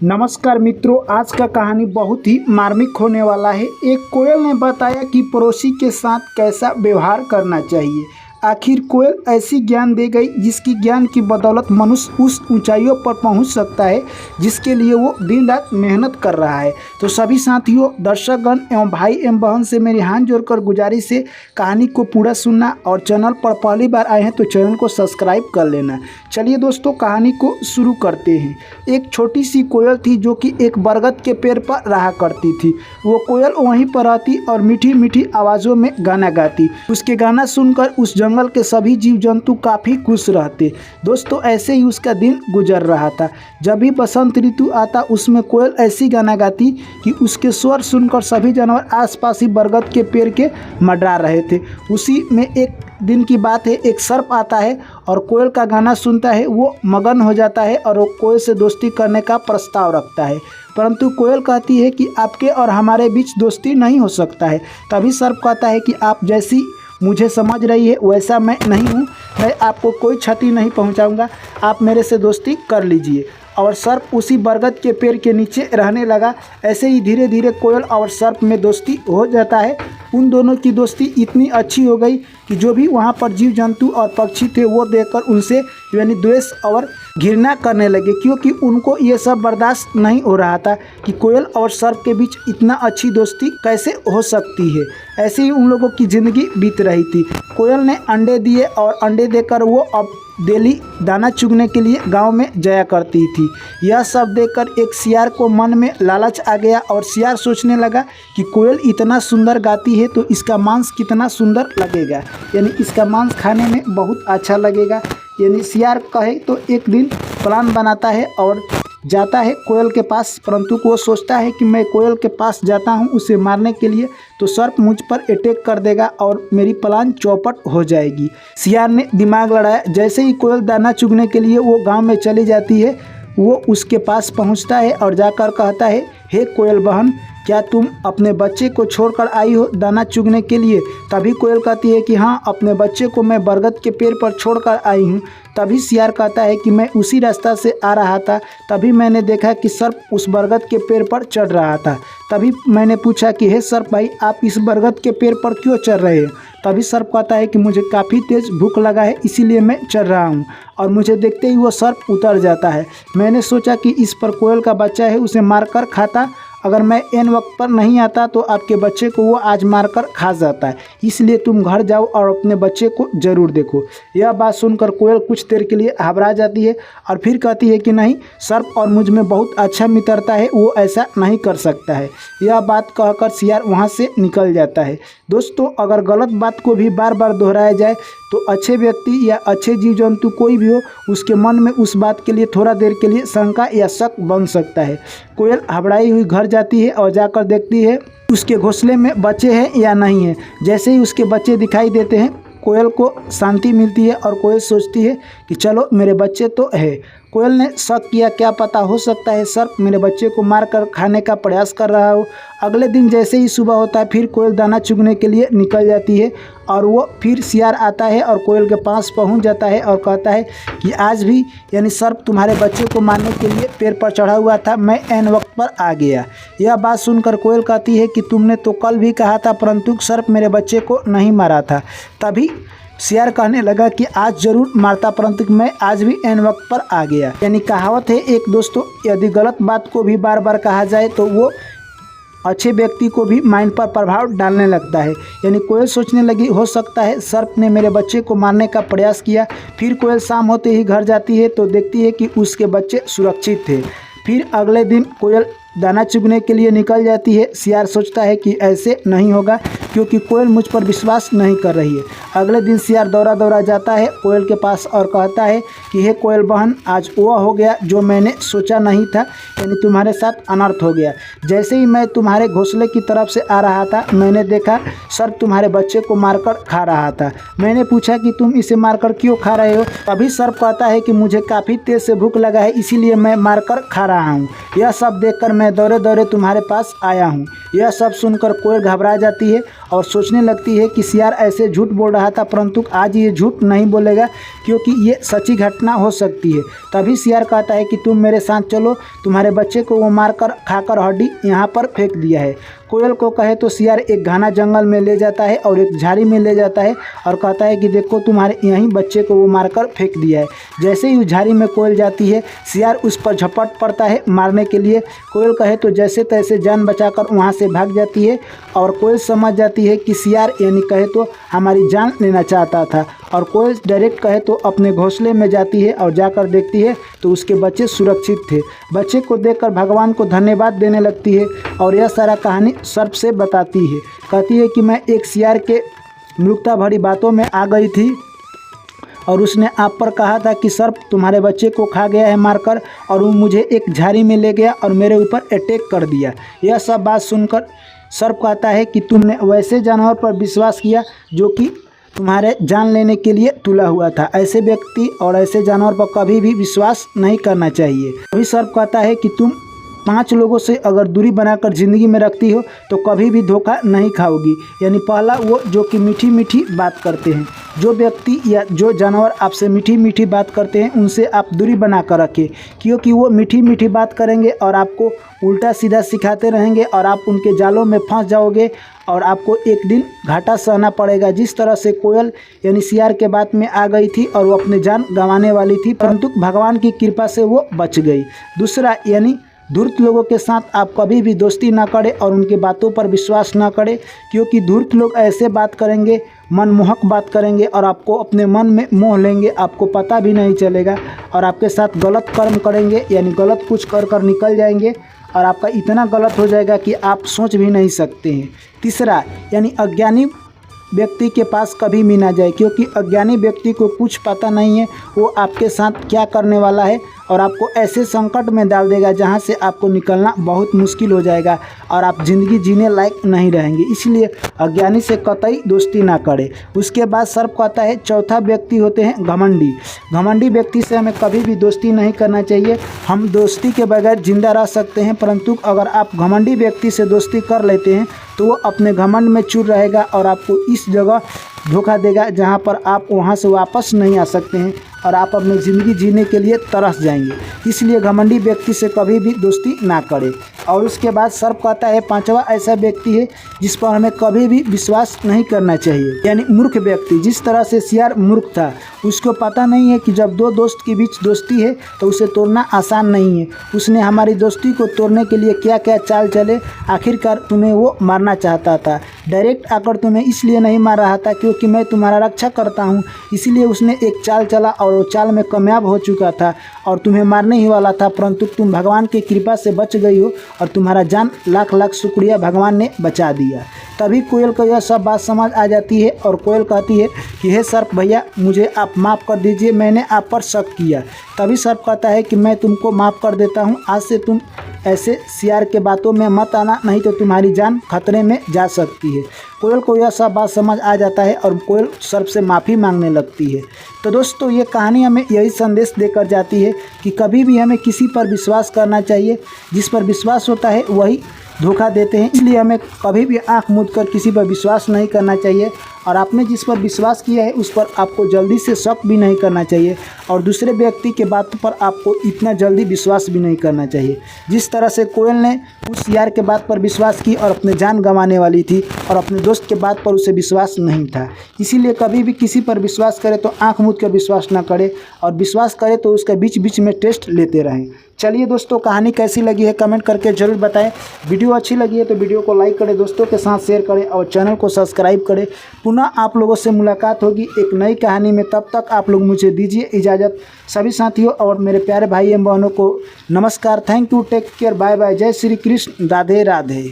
नमस्कार मित्रों, आज का कहानी बहुत ही मार्मिक होने वाला है। एक कोयल ने बताया कि पड़ोसी के साथ कैसा व्यवहार करना चाहिए। आखिर कोयल ऐसी ज्ञान दे गई जिसकी ज्ञान की बदौलत मनुष्य उस ऊंचाइयों पर पहुंच सकता है जिसके लिए वो दिन रात मेहनत कर रहा है। तो सभी साथियों, दर्शकगण एवं भाई एवं बहन से मेरी हाथ जोड़कर गुजारिश है, कहानी को पूरा सुनना और चैनल पर पहली बार आए हैं तो चैनल को सब्सक्राइब कर लेना। चलिए दोस्तों, कहानी को शुरू करते हैं। एक छोटी सी कोयल थी जो कि एक बरगद के पेड़ पर रहा करती थी। वो कोयल वहीं पर आती और मीठी मीठी आवाज़ों में गाना गाती। उसके गाना सुनकर उस जंगल के सभी जीव जंतु काफ़ी खुश रहते। दोस्तों, ऐसे ही उसका दिन गुजर रहा था। जब भी बसंत ऋतु आता उसमें कोयल ऐसी गाना गाती कि उसके स्वर सुनकर सभी जानवर आसपास ही बरगद के पेड़ के मंडरा रहे थे। उसी में एक दिन की बात है, एक सर्प आता है और कोयल का गाना सुनता है। वो मगन हो जाता है और वो कोयल से दोस्ती करने का प्रस्ताव रखता है, परंतु कोयल कहती है कि आपके और हमारे बीच दोस्ती नहीं हो सकता है। तभी सर्प कहता है कि आप जैसी मुझे समझ रही है वैसा मैं नहीं हूँ, मैं आपको कोई क्षति नहीं पहुँचाऊँगा, आप मेरे से दोस्ती कर लीजिए। और सर्प उसी बरगद के पेड़ के नीचे रहने लगा। ऐसे ही धीरे धीरे कोयल और सर्प में दोस्ती हो जाता है। उन दोनों की दोस्ती इतनी अच्छी हो गई कि जो भी वहाँ पर जीव जंतु और पक्षी थे वो देखकर उनसे यानी द्वेष और घृणा करने लगे, क्योंकि उनको ये सब बर्दाश्त नहीं हो रहा था कि कोयल और सर्प के बीच इतना अच्छी दोस्ती कैसे हो सकती है। ऐसे ही उन लोगों की ज़िंदगी बीत रही थी। कोयल ने अंडे दिए और अंडे देकर वो अब डेली दाना चुगने के लिए गांव में जाया करती थी। यह सब देखकर एक सियार को मन में लालच आ गया और सियार सोचने लगा कि कोयल इतना सुंदर गाती है तो इसका मांस कितना सुंदर लगेगा, यानी इसका मांस खाने में बहुत अच्छा लगेगा। यानी सियार कहे तो एक दिन प्लान बनाता है और जाता है कोयल के पास, परंतु वो सोचता है कि मैं कोयल के पास जाता हूँ उसे मारने के लिए तो सर्प मुझ पर अटैक कर देगा और मेरी प्लान चौपट हो जाएगी। सियार ने दिमाग लड़ाया। जैसे ही कोयल दाना चुगने के लिए वो गांव में चली जाती है, वो उसके पास पहुंचता है और जाकर कहता है, हे कोयल बहन, क्या तुम अपने बच्चे को छोड़कर आई हो दाना चुगने के लिए? तभी कोयल कहती है कि हाँ, अपने बच्चे को मैं बरगद के पेड़ पर छोड़कर आई हूँ। तभी सियार कहता है कि मैं उसी रास्ता से आ रहा था, तभी मैंने देखा कि सर्प उस बरगद के पेड़ पर चढ़ रहा था। तभी मैंने पूछा कि हे सर्प भाई, आप इस बरगद के पेड़ पर क्यों चढ़ रहे हैं? तभी सर्प कहता है कि मुझे काफ़ी तेज़ भूख लगा है, इसीलिए मैं चढ़ रहा हूँ। और मुझे देखते ही वो सर्प उतर जाता है। मैंने सोचा कि इस पर कोयल का बच्चा है, उसे मारकर खाता। अगर मैं एन वक्त पर नहीं आता तो आपके बच्चे को वो आज मारकर खा जाता है, इसलिए तुम घर जाओ और अपने बच्चे को ज़रूर देखो। यह बात सुनकर कोयल कुछ देर के लिए घबरा जाती है और फिर कहती है कि नहीं, सर्प और मुझ में बहुत अच्छा मित्रता है, वो ऐसा नहीं कर सकता है। यह बात कहकर सियार वहाँ से निकल जाता है। दोस्तों, अगर गलत बात को भी बार बार दोहराया जाए तो अच्छे व्यक्ति या अच्छे जीव जंतु कोई भी हो, उसके मन में उस बात के लिए थोड़ा देर के लिए शंका या शक बन सकता है। कोयल घबराई हुई घर जाती है और जाकर देखती है उसके घोंसले में बच्चे हैं या नहीं है। जैसे ही उसके बच्चे दिखाई देते हैं, कोयल को शांति मिलती है और कोयल सोचती है कि चलो मेरे बच्चे तो है। कोयल ने शक किया, क्या पता हो सकता है सर्प मेरे बच्चे को मारकर खाने का प्रयास कर रहा हो। अगले दिन जैसे ही सुबह होता है, फिर कोयल दाना चुगने के लिए निकल जाती है और वो फिर सियार आता है और कोयल के पास पहुंच जाता है और कहता है कि आज भी यानी सर्प तुम्हारे बच्चे को मारने के लिए पेड़ पर चढ़ा हुआ था, मैं ऐन वक्त पर आ गया। यह बात सुनकर कोयल कहती है कि तुमने तो कल भी कहा था, परंतु सर्प मेरे बच्चे को नहीं मारा था। तभी सियार कहने लगा कि आज जरूर मारता, परंतु मैं आज भी एन वक्त पर आ गया। यानी कहावत है एक दोस्तों, यदि गलत बात को भी बार बार कहा जाए तो वो अच्छे व्यक्ति को भी माइंड पर प्रभाव डालने लगता है। यानी कोयल सोचने लगी, हो सकता है सर्प ने मेरे बच्चे को मारने का प्रयास किया। फिर कोयल शाम होते ही घर जाती है तो देखती है कि उसके बच्चे सुरक्षित थे। फिर अगले दिन कोयल दाना चुगने के लिए निकल जाती है। सियार सोचता है कि ऐसे नहीं होगा क्योंकि कोयल मुझ पर विश्वास नहीं कर रही है। अगले दिन सियार दौड़ा दौड़ा जाता है कोयल के पास और कहता है कि हे कोयल बहन, आज वह हो गया जो मैंने सोचा नहीं था, यानी तुम्हारे साथ अनर्थ हो गया। जैसे ही मैं तुम्हारे घोंसले की तरफ से आ रहा था, मैंने देखा सर्प तुम्हारे बच्चे को मारकर खा रहा था। मैंने पूछा कि तुम इसे मारकर क्यों खा रहे हो? तभी सर्प कहता है कि मुझे काफ़ी तेज़ से भूख लगा है, इसीलिए मैं मारकर खा रहा हूँ। यह सब देखकर मैं दौड़े दौड़े तुम्हारे पास आया हूँ। यह सब सुनकर कोयल घबरा जाती है और सोचने लगती है कि सियार ऐसे झूठ बोल रहा था, परंतु आज ये झूठ नहीं बोलेगा क्योंकि ये सच्ची घटना हो सकती है। तभी सियार कहता है कि तुम मेरे साथ चलो, तुम्हारे बच्चे को वो मारकर खाकर हड्डी यहाँ पर फेंक दिया है। कोयल को कहे तो सियार एक घना जंगल में ले जाता है और एक झाड़ी में ले जाता है और कहता है कि देखो तुम्हारे यहीं बच्चे को वो मारकर फेंक दिया है। जैसे ही उस झाड़ी में कोयल जाती है, सियार उस पर झपट पड़ता है मारने के लिए। कोयल कहे तो जैसे तैसे जान बचाकर वहाँ से भाग जाती है और कोयल समझ जाती है कि सियार यानी कहे तो हमारी जान लेना चाहता था। और कोयल डायरेक्ट कहे तो अपने घोंसले में जाती है और जाकर देखती है तो उसके बच्चे सुरक्षित थे। बच्चे को देखकर भगवान को धन्यवाद देने लगती है और यह सारा कहानी सर्प से बताती है। कहती है कि मैं एक सियार के मूर्खता भरी बातों में आ गई थी और उसने आप पर कहा था कि सर्प तुम्हारे बच्चे को खा गया है मारकर, और वो मुझे एक झाड़ी में ले गया और मेरे ऊपर अटैक कर दिया। यह सब बात सुनकर सर्प कहता है कि तुमने वैसे जानवर पर विश्वास किया जो कि तुम्हारे जान लेने के लिए तुला हुआ था। ऐसे व्यक्ति और ऐसे जानवर पर कभी भी विश्वास नहीं करना चाहिए। अभी सर्प कहता है कि तुम 5 लोगों से अगर दूरी बनाकर ज़िंदगी में रखती हो तो कभी भी धोखा नहीं खाओगी। यानी पहला वो जो कि मीठी मीठी बात करते हैं। जो व्यक्ति या जो जानवर आपसे मीठी मीठी बात करते हैं उनसे आप दूरी बना कर रखें, क्योंकि वो मीठी मीठी बात करेंगे और आपको उल्टा सीधा सिखाते रहेंगे और आप उनके जालों में फंस जाओगे और आपको एक दिन घाटा सहना पड़ेगा। जिस तरह से कोयल यानी सियार के बात में आ गई थी और वो अपनी जान गंवाने वाली थी, परंतु भगवान की कृपा से वो बच गई। दूसरा यानी धूर्त लोगों के साथ आप कभी भी दोस्ती ना करें और उनके बातों पर विश्वास ना करें, क्योंकि धूर्त लोग ऐसे बात करेंगे, मनमोहक बात करेंगे और आपको अपने मन में मोह लेंगे, आपको पता भी नहीं चलेगा और आपके साथ गलत कर्म करेंगे, यानी गलत कुछ कर कर निकल जाएंगे और आपका इतना गलत हो जाएगा कि आप सोच भी नहीं सकते हैं। तीसरा यानी अज्ञानी व्यक्ति के पास कभी भी ना जाए, क्योंकि अज्ञानी व्यक्ति को कुछ पता नहीं है वो आपके साथ क्या करने वाला है और आपको ऐसे संकट में डाल देगा जहां से आपको निकलना बहुत मुश्किल हो जाएगा और आप ज़िंदगी जीने लायक नहीं रहेंगे। इसलिए अज्ञानी से कतई दोस्ती ना करें। उसके बाद सर्प कहता है चौथा व्यक्ति होते हैं घमंडी। घमंडी व्यक्ति से हमें कभी भी दोस्ती नहीं करना चाहिए। हम दोस्ती के बगैर जिंदा रह सकते हैं, परंतु अगर आप घमंडी व्यक्ति से दोस्ती कर लेते हैं तो वो अपने घमंड में चूर रहेगा और आपको इस जगह धोखा देगा जहां पर आप वहां से वापस नहीं आ सकते हैं और आप अपनी ज़िंदगी जीने के लिए तरस जाएंगे। इसलिए घमंडी व्यक्ति से कभी भी दोस्ती ना करें। और उसके बाद सर्प कहता है पांचवा ऐसा व्यक्ति है जिस पर हमें कभी भी विश्वास नहीं करना चाहिए, यानी मूर्ख व्यक्ति। जिस तरह से सियार मूर्ख था, उसको पता नहीं है कि जब दो दोस्त के बीच दोस्ती है तो उसे तोड़ना आसान नहीं है। उसने हमारी दोस्ती को तोड़ने के लिए क्या क्या चाल चले, आखिरकार तुम्हें वो मारना चाहता था। डायरेक्ट आकर तुम्हें इसलिए नहीं मार रहा था क्योंकि मैं तुम्हारा रक्षा करता हूँ, इसीलिए उसने एक चाल चला और वो चाल में कामयाब हो चुका था और तुम्हें मारने ही वाला था, परंतु तुम भगवान की कृपा से बच गई हो और तुम्हारा जान लाख लाख शुक्रिया, भगवान ने बचा दिया। तभी कोयल को यह सब बात समझ आ जाती है और कोयल कहती है कि हे सर्प भैया, मुझे आप माफ़ कर दीजिए, मैंने आप पर शक किया। तभी सर्प कहता है कि मैं तुमको माफ़ कर देता हूँ, आज से तुम ऐसे सियार के बातों में मत आना, नहीं तो तुम्हारी जान खतरे में जा सकती है। कोयल को यह सब बात समझ आ जाता है और कोयल सर्प से माफ़ी मांगने लगती है। तो दोस्तों, ये कहानी हमें यही संदेश देकर जाती है कि कभी भी हमें किसी पर विश्वास करना चाहिए। जिस पर विश्वास होता है वही धोखा देते हैं, इसलिए हमें कभी भी आंख मूंद कर किसी पर विश्वास नहीं करना चाहिए और आपने जिस पर विश्वास किया है उस पर आपको जल्दी से शक भी नहीं करना चाहिए और दूसरे व्यक्ति के बातों पर आपको इतना जल्दी विश्वास भी नहीं करना चाहिए। जिस तरह से कोयल ने उस सियार के बात पर विश्वास की और अपने जान गंवाने वाली थी और अपने दोस्त के बात पर उसे विश्वास नहीं था। इसीलिए कभी भी किसी पर विश्वास करें तो आंख मूंद कर विश्वास ना करें और विश्वास करें तो उसका बीच बीच में टेस्ट लेते रहें। चलिए दोस्तों, कहानी कैसी लगी है कमेंट करके ज़रूर बताएं। वीडियो अच्छी लगी है तो वीडियो को लाइक करें, दोस्तों के साथ शेयर करें और चैनल को सब्सक्राइब करें। पुनः आप लोगों से मुलाकात होगी एक नई कहानी में, तब तक आप लोग मुझे दीजिए इजाज़त। सभी साथियों और मेरे प्यारे भाई एवं बहनों को नमस्कार, thank you, take care, bye bye, जय श्री कृष्ण, राधे राधे।